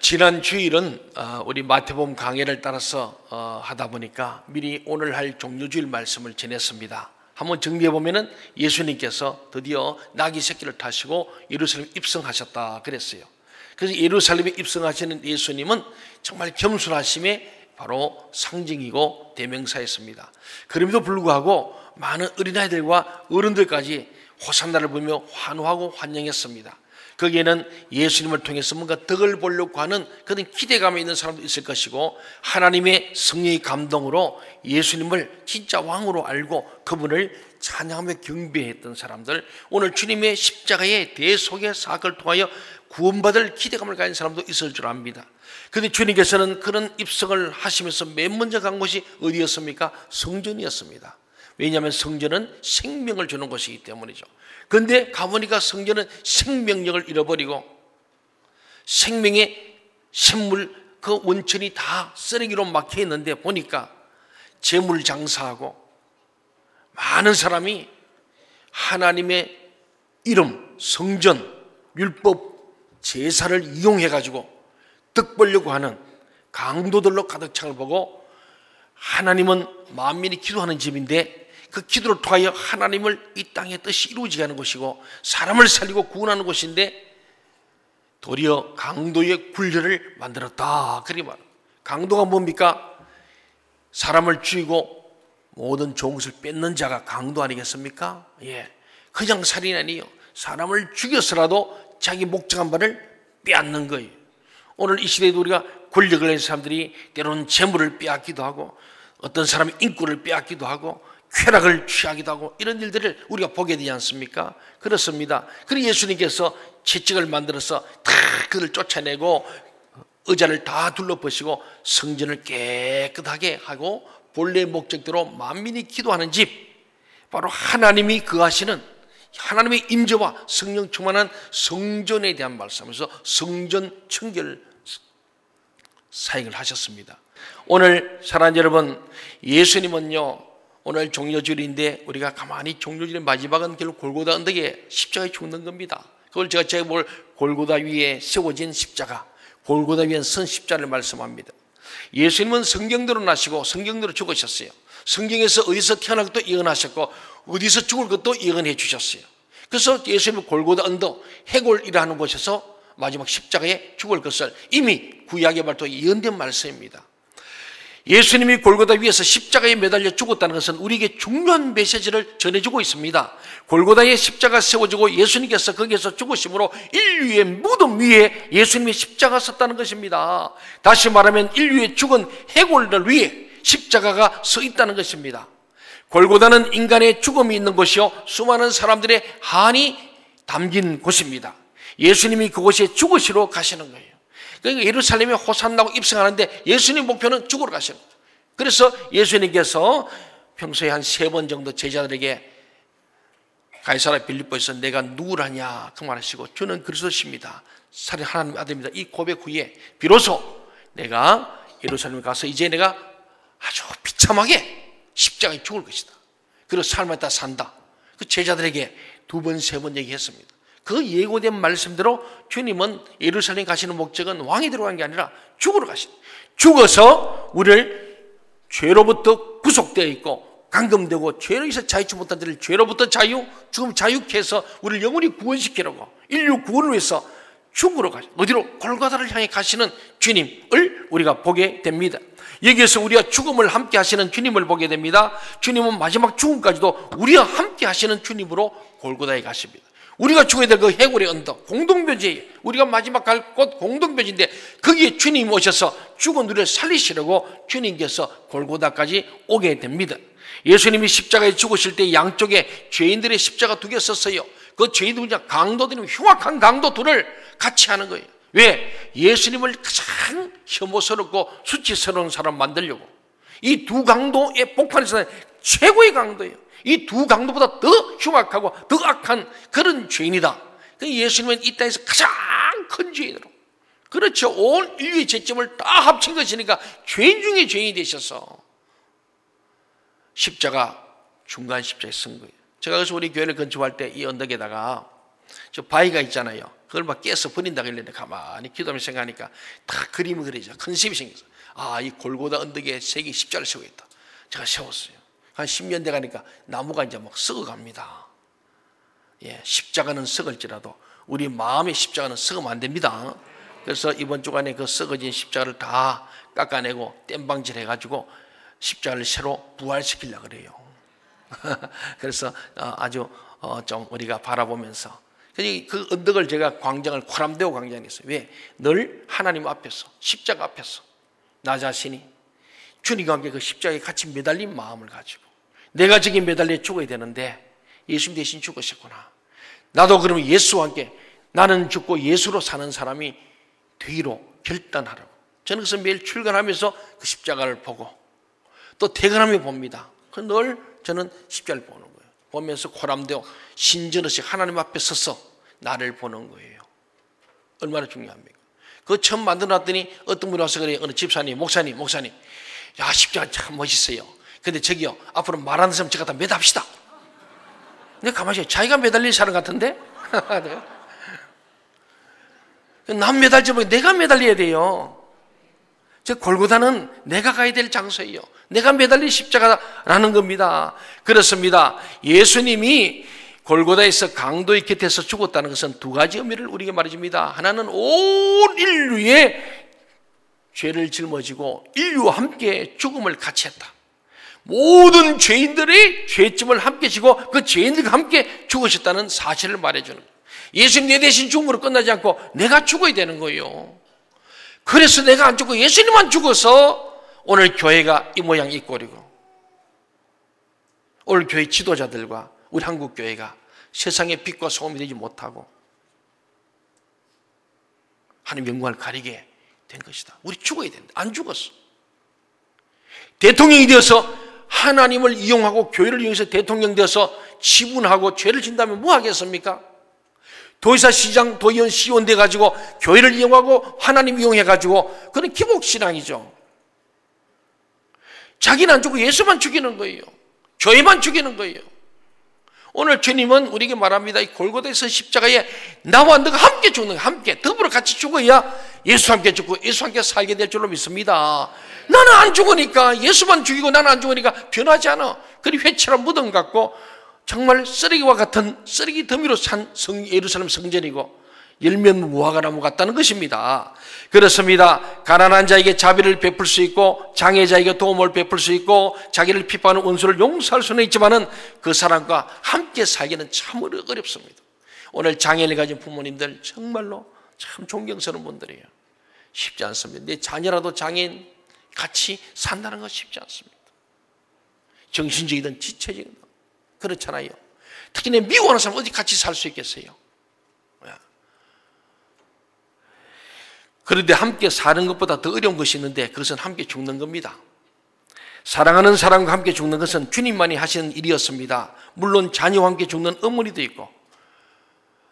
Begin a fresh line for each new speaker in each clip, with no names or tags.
지난 주일은 우리 마태복음 강해를 따라서 하다 보니까 미리 오늘 할 종료주일 말씀을 전했습니다. 한번 정리해 보면은 예수님께서 드디어 나귀 새끼를 타시고 예루살렘 입성하셨다 그랬어요. 그래서 예루살렘에 입성하시는 예수님은 정말 겸손하심의 바로 상징이고 대명사였습니다. 그럼에도 불구하고 많은 어린아이들과 어른들까지 호산나를 보며 환호하고 환영했습니다. 거기에는 예수님을 통해서 뭔가 덕을 보려고 하는 그런 기대감이 있는 사람도 있을 것이고, 하나님의 성령의 감동으로 예수님을 진짜 왕으로 알고 그분을 찬양하며 경배했던 사람들, 오늘 주님의 십자가의 대속의 사건을 통하여 구원받을 기대감을 가진 사람도 있을 줄 압니다. 그런데 주님께서는 그런 입성을 하시면서 맨 먼저 간 곳이 어디였습니까? 성전이었습니다. 왜냐하면 성전은 생명을 주는 것이기 때문이죠. 그런데 가보니까 성전은 생명력을 잃어버리고 생명의 샘물 그 원천이 다 쓰레기로 막혀 있는데, 보니까 재물 장사하고 많은 사람이 하나님의 이름, 성전, 율법, 제사를 이용해 가지고 득 보려고 하는 강도들로 가득 찬 걸 보고, 하나님은 만민이 기도하는 집인데 그 기도를 통하여 하나님을 이 땅의 뜻이 이루어지게 하는 것이고 사람을 살리고 구원하는 곳인데 도리어 강도의 굴레를 만들었다. 그리 말. 강도가 뭡니까? 사람을 죽이고 모든 좋은 것을 뺏는 자가 강도 아니겠습니까? 예, 그냥 살인이 아니에요. 사람을 죽여서라도 자기 목적한 바를 빼앗는 거예요. 오늘 이 시대에도 우리가 권력을 가진 사람들이 때로는 재물을 빼앗기도 하고 어떤 사람이 인권을 빼앗기도 하고 쾌락을 취하기도 하고 이런 일들을 우리가 보게 되지 않습니까? 그렇습니다. 그리고 예수님께서 채찍을 만들어서 다 그를 쫓아내고 의자를 다 둘러보시고 성전을 깨끗하게 하고 본래의 목적대로 만민이 기도하는 집, 바로 하나님이 거하시는 하나님의 임재와 성령 충만한 성전에 대한 말씀에서 성전 청결 사역을 하셨습니다. 오늘 사랑하는 여러분, 예수님은요 오늘 종료주일인데 우리가 가만히 종료주일의 마지막은 결국 골고다 언덕에 십자가에 죽는 겁니다. 그걸 제가 볼 골고다 위에 세워진 십자가, 골고다 위에 선 십자를 말씀합니다. 예수님은 성경대로 나시고 성경대로 죽으셨어요. 성경에서 어디서 태어날 것도 예언하셨고 어디서 죽을 것도 예언해 주셨어요. 그래서 예수님은 골고다 언덕, 해골이라는 곳에서 마지막 십자가에 죽을 것을 이미 구약의 말도 예언된 말씀입니다. 예수님이 골고다 위에서 십자가에 매달려 죽었다는 것은 우리에게 중요한 메시지를 전해주고 있습니다. 골고다에 십자가 세워지고 예수님께서 거기에서 죽으심으로 인류의 무덤 위에 예수님의 십자가 섰다는 것입니다. 다시 말하면 인류의 죽은 해골들 위에 십자가가 서 있다는 것입니다. 골고다는 인간의 죽음이 있는 곳이요 수많은 사람들의 한이 담긴 곳입니다. 예수님이 그곳에 죽으시러 가시는 거예요. 그러니까 예루살렘에 호산나고 입성하는데 예수님 목표는 죽으러 가시는 거예요. 그래서 예수님께서 평소에 한 3번 정도 제자들에게 가이사랴 빌립보에서 내가 누구라냐 그 말하시고 저는 그리스도십니다, 살인 하나님의 아들입니다, 이 고백 후에 비로소 내가 예루살렘에 가서 이제 내가 아주 비참하게 십자가에 죽을 것이다, 그리고 삶에다 산다, 그 제자들에게 2번 3번 얘기했습니다. 그 예고된 말씀대로 주님은 예루살렘 가시는 목적은 왕이 들어간 게 아니라 죽으러 가신, 죽어서 우리를 죄로부터 구속되어 있고 감금되고 죄로서 자유치 못한 자를 죄로부터 죽음 자유케 해서 우리를 영원히 구원시키려고 인류 구원을 위해서 죽으러 가시, 어디로? 골고다를 향해 가시는 주님을 우리가 보게 됩니다. 여기에서 우리가 죽음을 함께 하시는 주님을 보게 됩니다. 주님은 마지막 죽음까지도 우리와 함께 하시는 주님으로 골고다에 가십니다. 우리가 죽어야 될 그 해골의 언덕, 공동묘지예요. 우리가 마지막 갈 곳 공동묘지인데 거기에 주님이 오셔서 죽은 우리를 살리시려고 주님께서 골고다까지 오게 됩니다. 예수님이 십자가에 죽으실 때 양쪽에 죄인들의 십자가 2개 썼어요. 그 죄인들은 강도들이 흉악한 강도들을 같이 하는 거예요. 왜? 예수님을 가장 혐오스럽고 수치스러운 사람 만들려고. 이 2 강도의 복판에서는 최고의 강도예요. 이 2 강도보다 더 흉악하고 더 악한 그런 죄인이다. 예수님은 이 땅에서 가장 큰 죄인으로, 그렇죠, 온 인류의 죄점을 다 합친 것이니까 죄인 중에 죄인이 되셔서 십자가 중간 십자가에 쓴 거예요. 제가 그래서 우리 교회를 건축할 때 이 언덕에다가 저 바위가 있잖아요. 그걸 막 깨서 버린다 그랬는데 가만히 기도하면서 생각하니까 다 그림이 그려져. 컨셉이 생겼어. 아, 이 골고다 언덕에 세계 십자가를 세우겠다. 제가 세웠어요. 한 10년 돼 가니까 나무가 이제 막 썩어갑니다. 예, 십자가는 썩을지라도 우리 마음의 십자가는 썩으면 안 됩니다. 그래서 이번 주간에 그 썩어진 십자가를 다 깎아내고 땜방질 해가지고 십자가를 새로 부활시키려고 그래요. 그래서 아주 좀 우리가 바라보면서 그 언덕을 제가 광장을 코람데오 광장에 했어요. 왜? 늘 하나님 앞에서 십자가 앞에서 나 자신이 주님과 함께 그 십자가에 같이 매달린 마음을 가지고 내가 저기 매달려 죽어야 되는데 예수님 대신 죽으셨구나. 나도 그러면 예수와 함께 나는 죽고 예수로 사는 사람이 되기로 결단하라고. 저는 그래서 매일 출근하면서 그 십자가를 보고 또 퇴근하며 봅니다. 늘 저는 십자가를 보는 거예요. 보면서 코람데오 신전의식 하나님 앞에 서서 나를 보는 거예요. 얼마나 중요합니까? 그거 처음 만들어놨더니 어떤 분이 와서 그래요. 어느 집사님, 목사님, 야, 십자가 참 멋있어요. 근데 저기요, 앞으로 말하는 사람 제가 다 매답시다. 근데 가만히 있어요. 자기가 매달릴 사람 같은데? 남 매달지 말고 내가 매달려야 돼요. 저 골고다는 내가 가야 될 장소예요. 내가 매달린 십자가라는 겁니다. 그렇습니다. 예수님이 골고다에서 강도의 곁에서 죽었다는 것은 두 가지 의미를 우리에게 말해줍니다. 하나는 온 인류의 죄를 짊어지고 인류와 함께 죽음을 같이 했다. 모든 죄인들의 죄짐을 함께 지고 그 죄인들과 함께 죽으셨다는 사실을 말해주는 거예요. 예수님 내 대신 죽음으로 끝나지 않고 내가 죽어야 되는 거예요. 그래서 내가 안 죽고 예수님만 죽어서 오늘 교회가 이 모양 이 꼴이고 오늘 교회 지도자들과 우리 한국교회가 세상의 빛과 소금이 되지 못하고 하나님 영광을 가리게 된 것이다. 우리 죽어야 된다. 안 죽었어. 대통령이 되어서 하나님을 이용하고 교회를 이용해서 대통령 되어서 지분하고 죄를 진다면 뭐 하겠습니까? 도의사 시장 도의원 시의원 돼가지고 교회를 이용하고 하나님 이용해가지고 그건 기복신앙이죠. 자기는 안 죽고 예수만 죽이는 거예요. 교회만 죽이는 거예요. 오늘 주님은 우리에게 말합니다. 이 골고다에서 십자가에 나와 너가 함께 죽는 거예요. 함께 더불어 같이 죽어야 예수 함께 죽고 예수 함께 살게 될 줄로 믿습니다. 나는 안 죽으니까 예수만 죽이고 나는 안 죽으니까 변하지 않아. 그리 회칠한 무덤 같고 정말 쓰레기와 같은 쓰레기 더미로 산 예루살렘 성전이고 열면 무화과 나무 같다는 것입니다. 그렇습니다. 가난한 자에게 자비를 베풀 수 있고 장애자에게 도움을 베풀 수 있고 자기를 핍박하는 원수를 용서할 수는 있지만은 그 사람과 함께 살기는 참으로 어렵습니다. 오늘 장애를 가진 부모님들 정말로 참 존경스러운 분들이에요. 쉽지 않습니다. 내 자녀라도 장애인 같이 산다는 건 쉽지 않습니다. 정신적이든 지체적이든 그렇잖아요. 특히 내 미워하는 사람 어디 같이 살 수 있겠어요? 그런데 함께 사는 것보다 더 어려운 것이 있는데 그것은 함께 죽는 겁니다. 사랑하는 사람과 함께 죽는 것은 주님만이 하시는 일이었습니다. 물론 자녀와 함께 죽는 어머니도 있고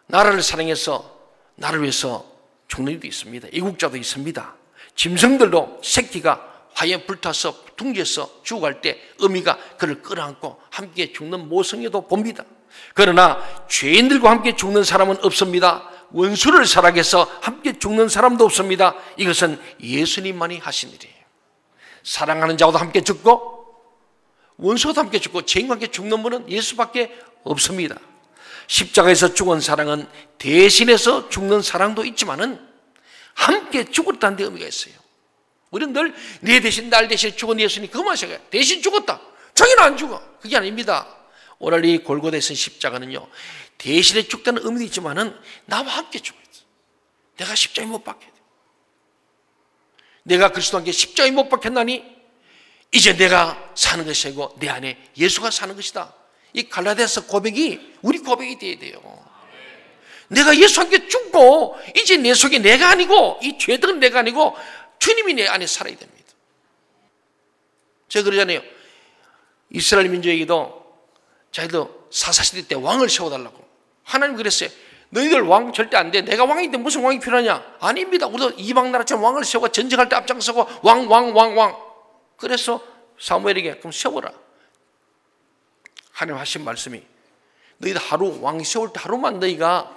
나라를 사랑해서 나를 위해서 죽는 일도 있습니다. 애국자도 있습니다. 짐승들도 새끼가 화에 불타서 둥지에서 죽어갈 때 어미가 그를 끌어안고 함께 죽는 모성애도 봅니다. 그러나 죄인들과 함께 죽는 사람은 없습니다. 원수를 사랑해서 함께 죽는 사람도 없습니다. 이것은 예수님만이 하신 일이에요. 사랑하는 자와도 함께 죽고 원수와도 함께 죽고 죄인과 함께 죽는 분은 예수밖에 없습니다. 십자가에서 죽은 사랑은 대신해서 죽는 사랑도 있지만은 함께 죽었다는 데 의미가 있어요. 우리는 늘 내 대신 날 대신 죽은 예수님 그것만 생각해요. 대신 죽었다. 자기는 안 죽어. 그게 아닙니다. 오늘 이 골고다에서 십자가는요 대신에 죽다는 의미도 있지만은 나와 함께 죽어야 돼. 내가 십자가에 못 박혀야 돼. 내가 그리스도와 함께 십자가에 못 박혔나니 이제 내가 사는 것이 아니고 내 안에 예수가 사는 것이다. 이 갈라디아서 고백이 우리 고백이 돼야 돼요. 내가 예수와 함께 죽고 이제 내 속에 내가 아니고 이 죄들은 내가 아니고 주님이 내 안에 살아야 됩니다. 제가 그러잖아요. 이스라엘 민족에게도 자기도 사사시대 때 왕을 세워달라고. 하나님 그랬어요. 너희들 왕 절대 안 돼. 내가 왕인데 무슨 왕이 필요하냐? 아닙니다. 우리도 이방 나라처럼 왕을 세우고 전쟁할 때 앞장서고 왕. 그래서 사무엘에게 그럼 세워라. 하나님 하신 말씀이 너희들 하루 왕 세울 때 하루만 너희가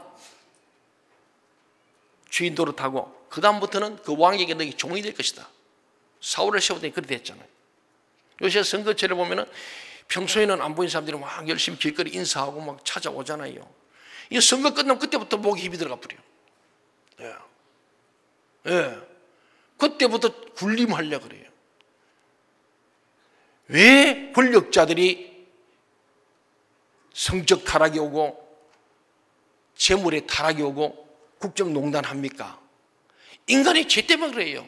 주인 노릇하고 그 다음부터는 그 왕에게 너희 종이 될 것이다. 사울을 세우더니 그렇게 됐잖아요. 요새 선거철에 보면은 평소에는 안 보이는 사람들이 막 열심히 길거리 인사하고 막 찾아오잖아요. 이 선거 끝나면 그때부터 목에 힘이 들어가 버려요. 예. 그때부터 군림하려고 그래요. 왜 권력자들이 성적 타락이 오고 재물의 타락이 오고 국정농단합니까? 인간의 죄 때문에 그래요.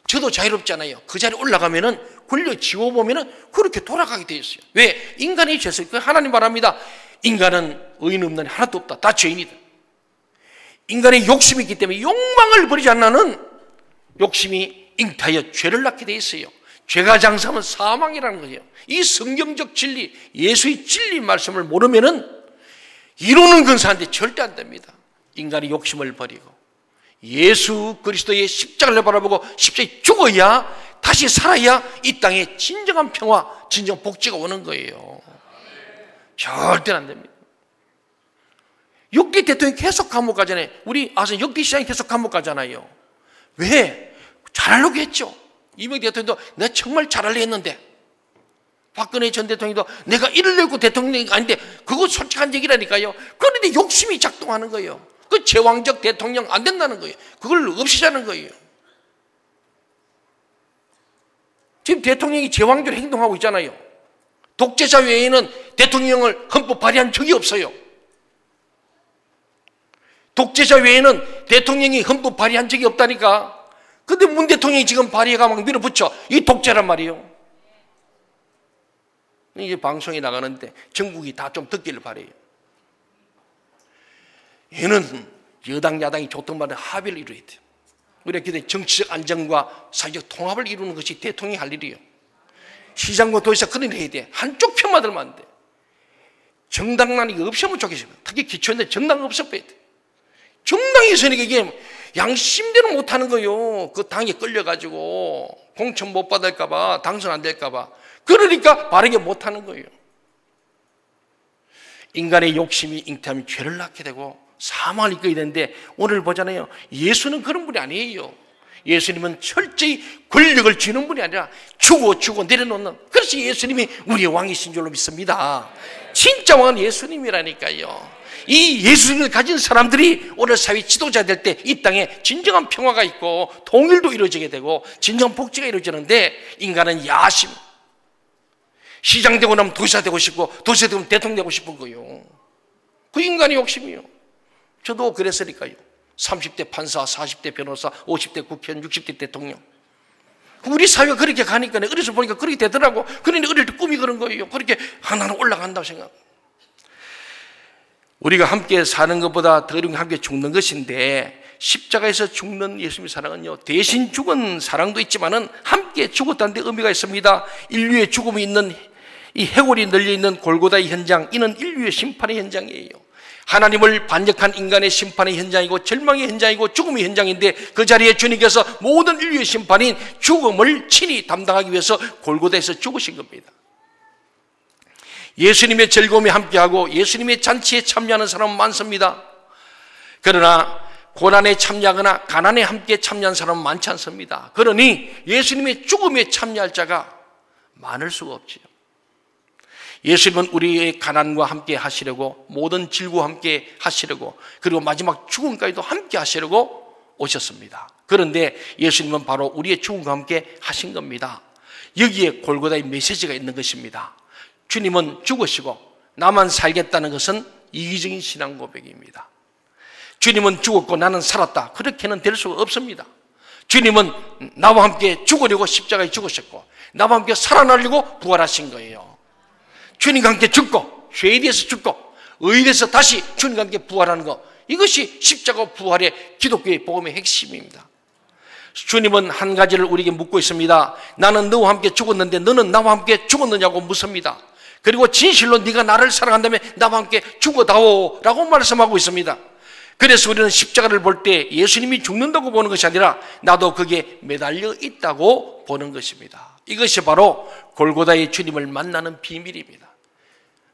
저도 자유롭잖아요. 그 자리에 올라가면은 권력 지워보면은 그렇게 돌아가게 돼 있어요. 왜? 인간의 죄서. 하나님 말합니다. 인간은 의인 없는 하나도 없다. 다 죄인이다. 인간의 욕심이 있기 때문에 욕망을 버리지 않는 욕심이 잉타하여 죄를 낳게 돼 있어요. 죄가 장사하면 사망이라는 거예요. 이 성경적 진리, 예수의 진리 말씀을 모르면은 이루는 근사한데 절대 안 됩니다. 인간의 욕심을 버리고 예수 그리스도의 십자가를 바라보고 십자가에 죽어야 다시 살아야 이 땅에 진정한 평화, 진정 복지가 오는 거예요. 절대로 안 됩니다. 역대 대통령이 계속 감옥 가잖아요. 우리 아서 역대 시장이 계속 감옥 가잖아요. 왜? 잘하려고 했죠. 이명박 대통령도 내가 정말 잘하려고 했는데, 박근혜 전 대통령도 내가 이러려고 대통령이 아닌데, 그거 솔직한 얘기라니까요. 그런데 욕심이 작동하는 거예요. 그 제왕적 대통령 안 된다는 거예요. 그걸 없애자는 거예요. 지금 대통령이 제왕적으로 행동하고 있잖아요. 독재자 외에는 대통령을 헌법 발의한 적이 없어요. 독재자 외에는 대통령이 헌법 발의한 적이 없다니까. 근데 문 대통령이 지금 발의해가 막 밀어붙여. 이 독재란 말이에요. 이제 방송에 나가는데 전국이 다 좀 듣기를 바래요. 얘는 여당 야당이 좋던 말은 합의를 이루어야 돼요. 우리가 정치적 안정과 사회적 통합을 이루는 것이 대통령이 할 일이에요. 시장과 도에서 그런 일을 해야 돼. 한쪽 편만 들면 안 돼. 정당란이 없으면 좋겠습니다. 특히 기초인데 정당 없어야 돼. 정당에서는 이게 양심대로 못하는 거예요. 그 당에 끌려가지고 공천 못 받을까봐, 당선 안 될까봐. 그러니까 바르게 못하는 거예요. 인간의 욕심이 잉태하면 죄를 낳게 되고 사망을 이끌게 되는데, 오늘 보잖아요. 예수는 그런 분이 아니에요. 예수님은 철저히 권력을 쥐는 분이 아니라 주고 내려놓는, 그래서 예수님이 우리의 왕이신 줄로 믿습니다. 진짜 왕은 예수님이라니까요. 이 예수님을 가진 사람들이 오늘 사회 지도자 될 때 이 땅에 진정한 평화가 있고 통일도 이루어지게 되고 진정한 복지가 이루어지는데, 인간은 야심, 시장 되고 나면 도시사 되고 싶고 도시사 되면 대통령 되고 싶은 거예요. 그 인간의 욕심이요. 저도 그랬으니까요. 30대 판사, 40대 변호사, 50대 국회의원, 60대 대통령. 우리 사회가 그렇게 가니까 어려서 보니까 그렇게 되더라고. 그러니 어릴 때 꿈이 그런 거예요. 그렇게 하나는 올라간다고 생각. 우리가 함께 사는 것보다 더 어려운 게 함께 죽는 것인데, 십자가에서 죽는 예수님의 사랑은요, 대신 죽은 사랑도 있지만은 함께 죽었다는 데 의미가 있습니다. 인류의 죽음이 있는 이 해골이 널려있는 골고다의 현장, 이는 인류의 심판의 현장이에요. 하나님을 반역한 인간의 심판의 현장이고 절망의 현장이고 죽음의 현장인데, 그 자리에 주님께서 모든 인류의 심판인 죽음을 친히 담당하기 위해서 골고다에서 죽으신 겁니다. 예수님의 즐거움에 함께하고 예수님의 잔치에 참여하는 사람은 많습니다. 그러나 고난에 참여하거나 가난에 함께 참여하는 사람은 많지 않습니다. 그러니 예수님의 죽음에 참여할 자가 많을 수가 없지요. 예수님은 우리의 가난과 함께 하시려고, 모든 질고와 함께 하시려고, 그리고 마지막 죽음까지도 함께 하시려고 오셨습니다. 그런데 예수님은 바로 우리의 죽음과 함께 하신 겁니다. 여기에 골고다의 메시지가 있는 것입니다. 주님은 죽으시고 나만 살겠다는 것은 이기적인 신앙 고백입니다. 주님은 죽었고 나는 살았다, 그렇게는 될 수가 없습니다. 주님은 나와 함께 죽으려고 십자가에 죽으셨고 나와 함께 살아나려고 부활하신 거예요. 주님과 함께 죽고 죄에 대해서 죽고 의에 대해서 다시 주님과 함께 부활하는 것, 이것이 십자가 부활의 기독교의 복음의 핵심입니다. 주님은 한 가지를 우리에게 묻고 있습니다. 나는 너와 함께 죽었는데 너는 나와 함께 죽었느냐고 묻습니다. 그리고 진실로 네가 나를 사랑한다면 나와 함께 죽어다오 라고 말씀하고 있습니다. 그래서 우리는 십자가를 볼 때 예수님이 죽는다고 보는 것이 아니라 나도 거기에 매달려 있다고 보는 것입니다. 이것이 바로 골고다의 주님을 만나는 비밀입니다.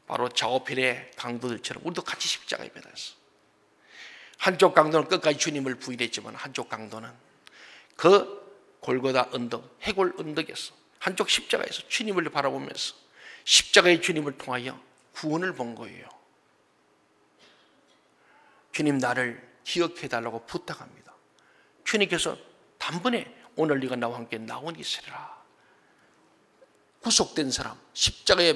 바로 자오필의 강도들처럼 우리도 같이 십자가에 매달렸어. 한쪽 강도는 끝까지 주님을 부인했지만 한쪽 강도는 그 골고다 언덕, 해골 언덕에서 한쪽 십자가에서 주님을 바라보면서 십자가의 주님을 통하여 구원을 본 거예요. 주님, 나를 기억해달라고 부탁합니다. 주님께서 단번에 오늘 네가 나와 함께 나온 이스라엘아, 구속된 사람, 십자가에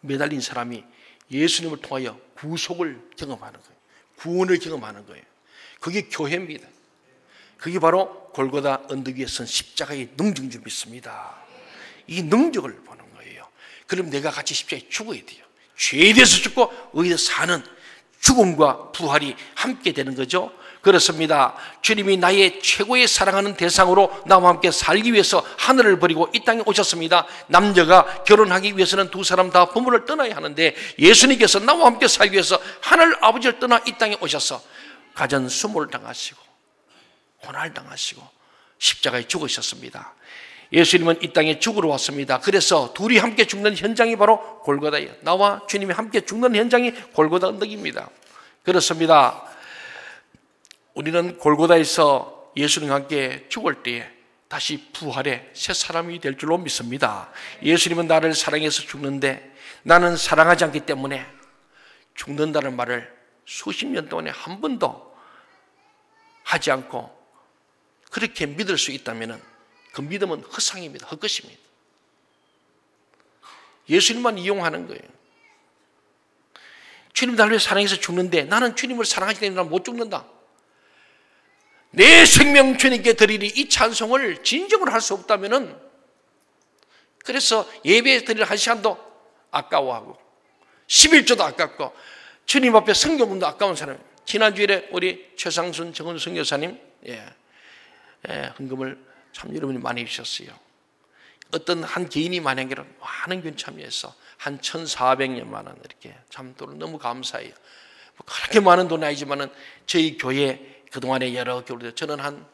매달린 사람이 예수님을 통하여 구속을 경험하는 거예요. 구원을 경험하는 거예요. 그게 교회입니다. 그게 바로 골고다 언덕 위에 선 십자가의 능력인 줄 믿습니다. 이 능력을 보는 거예요. 그럼 내가 같이 십자가에 죽어야 돼요. 죄에 대해서 죽고 의에 대해서 사는 죽음과 부활이 함께 되는 거죠. 그렇습니다. 주님이 나의 최고의 사랑하는 대상으로 나와 함께 살기 위해서 하늘을 버리고 이 땅에 오셨습니다. 남녀가 결혼하기 위해서는 두 사람 다 부모를 떠나야 하는데 예수님께서 나와 함께 살기 위해서 하늘 아버지를 떠나 이 땅에 오셔서 가전 수모를 당하시고 고난을 당하시고 십자가에 죽으셨습니다. 예수님은 이 땅에 죽으러 왔습니다. 그래서 둘이 함께 죽는 현장이 바로 골고다예요. 나와 주님이 함께 죽는 현장이 골고다 언덕입니다. 그렇습니다. 우리는 골고다에서 예수님과 함께 죽을 때에 다시 부활의 새 사람이 될 줄로 믿습니다. 예수님은 나를 사랑해서 죽는데 나는 사랑하지 않기 때문에 죽는다는 말을 수십 년 동안에 한 번도 하지 않고 그렇게 믿을 수 있다면 그 믿음은 허상입니다. 헛것입니다. 예수님만 이용하는 거예요. 주님 나를 위해 사랑해서 죽는데 나는 주님을 사랑하기 때문에 못 죽는다. 내 생명 주님께 드리리 이 찬송을 진정으로 할 수 없다면 그래서 예배 드릴 한 시간도 아까워하고 11조도 아깝고 주님 앞에 성경문도 아까운 사람이에요. 지난주에 우리 최상순 정은수 선교사님 헌금을 참 여러분이 많이 주셨어요. 어떤 한 개인이 만약에 많은 교인 참여해서 한 1,400여만 원 이렇게 참 돈 너무 감사해요. 그렇게 많은 돈은 아니지만은 저희 교회 그동안에 여러 교회들 저는 한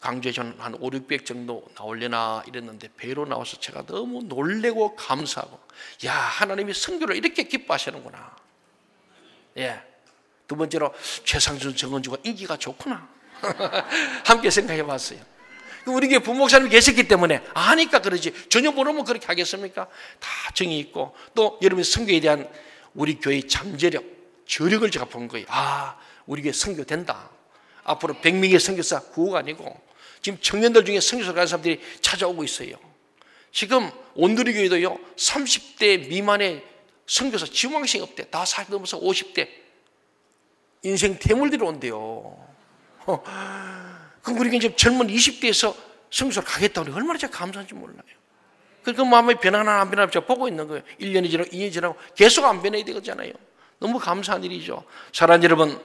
강주에 저는 한 5, 600 정도 나오려나 이랬는데 배로 나와서 제가 너무 놀래고 감사하고 야 하나님이 선교를 이렇게 기뻐하시는구나. 예. 두 번째로 최상준 정은주가 인기가 좋구나. 함께 생각해 봤어요. 우리 교회 부목사님이 계셨기 때문에 아니까 그러지 전혀 모르면 그렇게 하겠습니까? 다 정이 있고 또 여러분의 선교에 대한 우리 교회의 잠재력, 저력을 제가 본 거예요. 아 우리 교회 선교 된다. 앞으로 100명의 선교사 구호가 아니고 지금 청년들 중에 선교사 가는 사람들이 찾아오고 있어요. 지금 온누리교회도요 30대 미만의 선교사 지망생이 없대. 다 40 넘어서 50대 인생 퇴물들이 온대요. 그럼 우리가 이제 젊은 20대에서 선교사를 가겠다고 하니 얼마나 제가 감사한지 몰라요. 그 마음의 변화나 안 변화나 제가 보고 있는 거예요. 1년이 지나고 2년이 지나고 계속 안 변해야 되잖아요. 너무 감사한 일이죠. 사랑하는 여러분,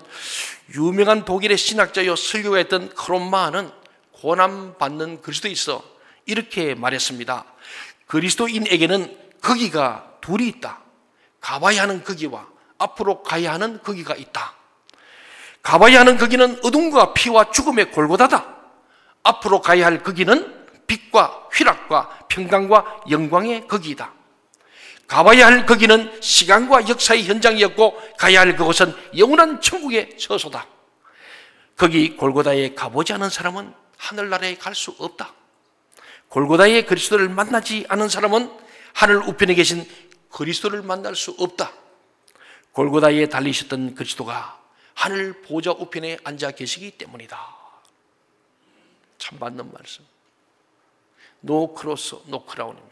유명한 독일의 신학자요 설교했던 크롬마는 고난받는 그리스도에 있어 이렇게 말했습니다. 그리스도인에게는 거기가 둘이 있다. 가봐야 하는 거기와 앞으로 가야 하는 거기가 있다. 가봐야 하는 거기는 어둠과 피와 죽음의 골고다다. 앞으로 가야 할 거기는 빛과 휘락과 평강과 영광의 거기이다. 가봐야 할 거기는 시간과 역사의 현장이었고 가야 할 그곳은 영원한 천국의 처소다. 거기 골고다에 가보지 않은 사람은 하늘나라에 갈 수 없다. 골고다에 그리스도를 만나지 않은 사람은 하늘 우편에 계신 그리스도를 만날 수 없다. 골고다에 달리셨던 그리스도가 하늘 보좌 우편에 앉아 계시기 때문이다. 참 맞는 말씀. 노 크로스, 노 크라운입니다.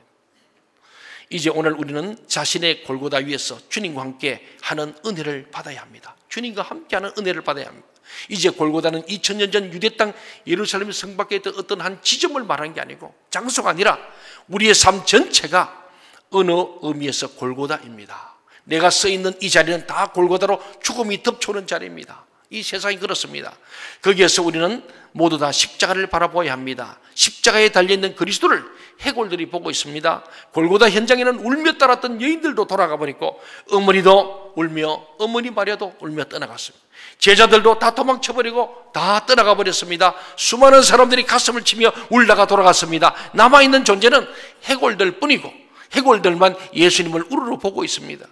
이제 오늘 우리는 자신의 골고다 위에서 주님과 함께 하는 은혜를 받아야 합니다. 주님과 함께하는 은혜를 받아야 합니다. 이제 골고다는 2000년 전 유대 땅 예루살렘 성 밖에 있던 어떤 한 지점을 말하는 게 아니고 장소가 아니라 우리의 삶 전체가 어느 의미에서 골고다입니다. 내가 서 있는 이 자리는 다 골고다로 죽음이 덮쳐오는 자리입니다. 이 세상이 그렇습니다. 거기에서 우리는 모두 다 십자가를 바라보아야 합니다. 십자가에 달려있는 그리스도를 해골들이 보고 있습니다. 골고다 현장에는 울며 따랐던 여인들도 돌아가 버리고 어머니도 울며 어머니 마리아도 울며 떠나갔습니다. 제자들도 다 도망쳐버리고 다 떠나가 버렸습니다. 수많은 사람들이 가슴을 치며 울다가 돌아갔습니다. 남아있는 존재는 해골들 뿐이고 해골들만 예수님을 우르르 보고 있습니다.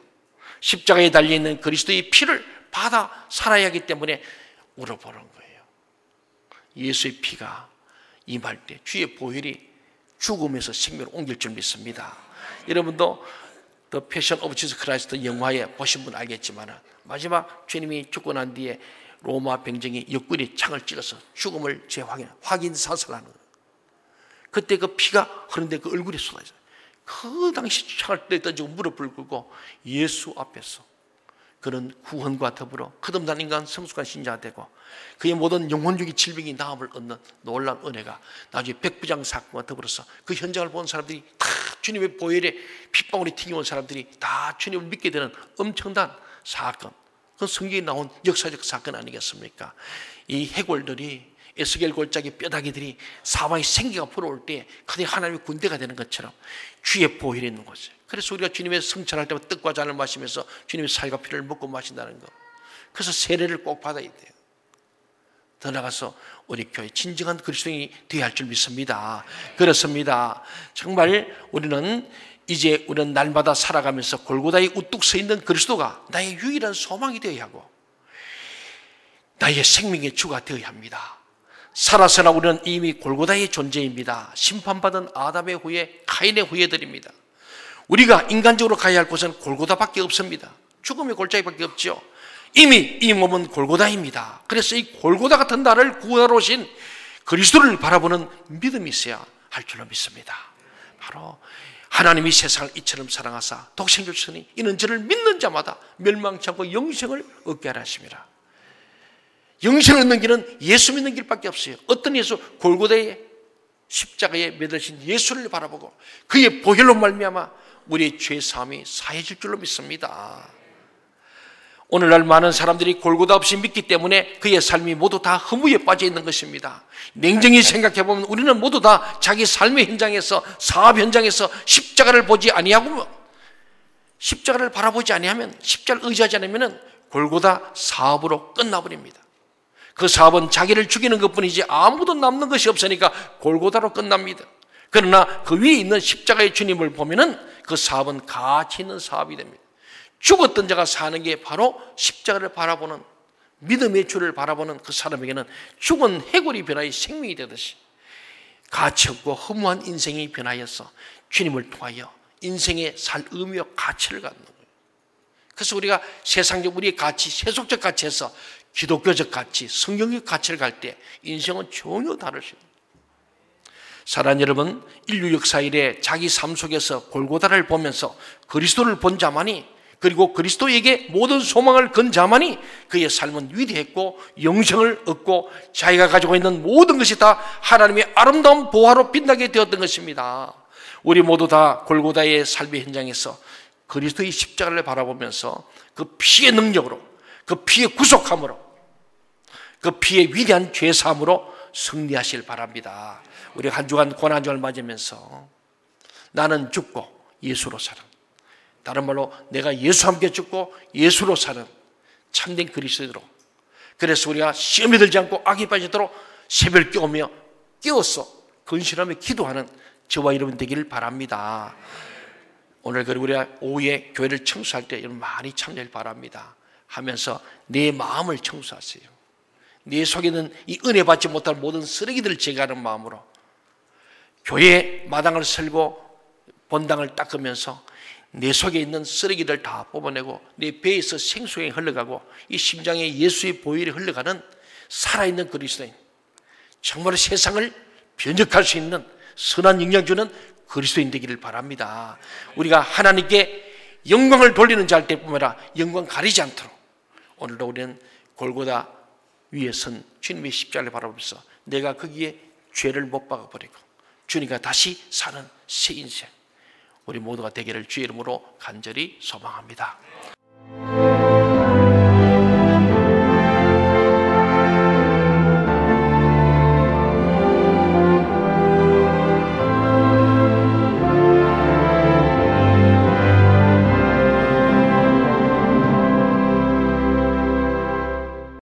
십자가에 달려있는 그리스도의 피를 받아 살아야 하기 때문에 울어보는 거예요. 예수의 피가 임할 때 주의 보혈이 죽음에서 생명을 옮길 줄 믿습니다. 여러분도 The Passion of Jesus Christ 영화에 보신 분 알겠지만 마지막 주님이 죽고 난 뒤에 로마 병정이 옆구리에 창을 찔러서 죽음을 확인 사살하는 거예요. 그때 그 피가 흐르는데 그 얼굴에 쏟아져요. 그 당시 창을 던지고 무릎을 꿇고 예수 앞에서 그는 구원과 더불어 거듭난 인간 성숙한 신자가 되고 그의 모든 영혼적인 질병이 나음을 얻는 놀라운 은혜가 나중에 백부장 사건과 더불어서 그 현장을 본 사람들이 다 주님의 보혈에 핏방울이 튀겨온 사람들이 다 주님을 믿게 되는 엄청난 사건, 그 성경에 나온 역사적 사건 아니겠습니까? 이 해골들이 에스겔 골짜기 뼈다귀들이 사방에 생기가 불어올 때 그들이 하나님의 군대가 되는 것처럼 주의 보혈이 있는 거죠. 그래서 우리가 주님의 성찬할 때마다 떡과 잔을 마시면서 주님의 살과 피를 먹고 마신다는 거. 그래서 세례를 꼭 받아야 돼요. 더 나아가서 우리 교회 진정한 그리스도인이 되어야 할 줄 믿습니다. 그렇습니다. 정말 우리는 날마다 살아가면서 골고다에 우뚝 서 있는 그리스도가 나의 유일한 소망이 되어야 하고 나의 생명의 주가 되어야 합니다. 살아서나 우리는 이미 골고다의 존재입니다. 심판받은 아담의 후예, 카인의 후예들입니다. 우리가 인간적으로 가야 할 곳은 골고다밖에 없습니다. 죽음의 골짜기밖에 없죠. 이미 이 몸은 골고다입니다. 그래서 이 골고다 같은 나를 구원하러 오신 그리스도를 바라보는 믿음이 있어야 할 줄로 믿습니다. 바로 하나님이 세상을 이처럼 사랑하사 독생자를 주시니 이는 저를 믿는 자마다 멸망치 않고 영생을 얻게 하라 하심이라. 영생을 얻는 길은 예수 믿는 길밖에 없어요. 어떤 예수? 골고다의 십자가에 매달린 예수를 바라보고 그의 보혈로 말미암아 우리의 죄 사함이 사해질 줄로 믿습니다. 오늘날 많은 사람들이 골고다 없이 믿기 때문에 그의 삶이 모두 다 허무에 빠져 있는 것입니다. 냉정히 생각해 보면 우리는 모두 다 자기 삶의 현장에서, 사업 현장에서 십자가를 보지 아니하고, 십자가를 바라보지 아니하면, 십자가를 의지하지 않으면 골고다 사업으로 끝나버립니다. 그 사업은 자기를 죽이는 것뿐이지 아무도 남는 것이 없으니까 골고다로 끝납니다. 그러나 그 위에 있는 십자가의 주님을 보면은 그 사업은 가치 있는 사업이 됩니다. 죽었던 자가 사는 게 바로 십자가를 바라보는, 믿음의 주를 바라보는 그 사람에게는 죽은 해골이 변하여 생명이 되듯이 가치 없고 허무한 인생이 변하여서 주님을 통하여 인생의 살 의미와 가치를 갖는 거예요. 그래서 우리가 세상적 우리의 가치, 세속적 가치에서 기독교적 가치, 성경적 가치를 갈 때 인생은 전혀 다를 수 있습니다. 사랑하는 여러분, 인류 역사 이래 자기 삶 속에서 골고다를 보면서 그리스도를 본 자만이, 그리고 그리스도에게 모든 소망을 건 자만이 그의 삶은 위대했고 영생을 얻고 자기가 가지고 있는 모든 것이 다 하나님의 아름다운 보화로 빛나게 되었던 것입니다. 우리 모두 다 골고다의 삶의 현장에서 그리스도의 십자가를 바라보면서 그 피의 능력으로, 그 피의 구속함으로, 그 피의 위대한 죄사함으로 승리하시길 바랍니다. 우리 한 주간 고난주간을 맞으면서 나는 죽고 예수로 살아, 다른 말로 내가 예수와 함께 죽고 예수로 사는 참된 그리스도로, 그래서 우리가 시험에 들지 않고 악에 빠지도록 새벽 깨우며 깨어서 근실하며 기도하는 저와 여러분 되기를 바랍니다. 오늘 그리고 우리가 오후에 교회를 청소할 때 여러분 많이 참여를 바랍니다. 하면서 내 마음을 청소하세요. 내 속에 있는 이 은혜 받지 못할 모든 쓰레기들을 제거하는 마음으로 교회 마당을 쓸고 본당을 닦으면서 내 속에 있는 쓰레기들 다 뽑아내고 내 배에서 생수가 흘러가고 이 심장에 예수의 보혈이 흘러가는 살아있는 그리스도인, 정말 세상을 변혁할 수 있는 선한 영향 주는 그리스도인 되기를 바랍니다. 우리가 하나님께 영광을 돌리는 자 할 때뿐만 아니라 영광 가리지 않도록 오늘도 우리는 골고다 위에 선 주님의 십자가를 바라보면서 내가 거기에 죄를 못 박아버리고 주님과 다시 사는 새 인생 우리 모두가 되기를 주의 이름으로 간절히 소망합니다.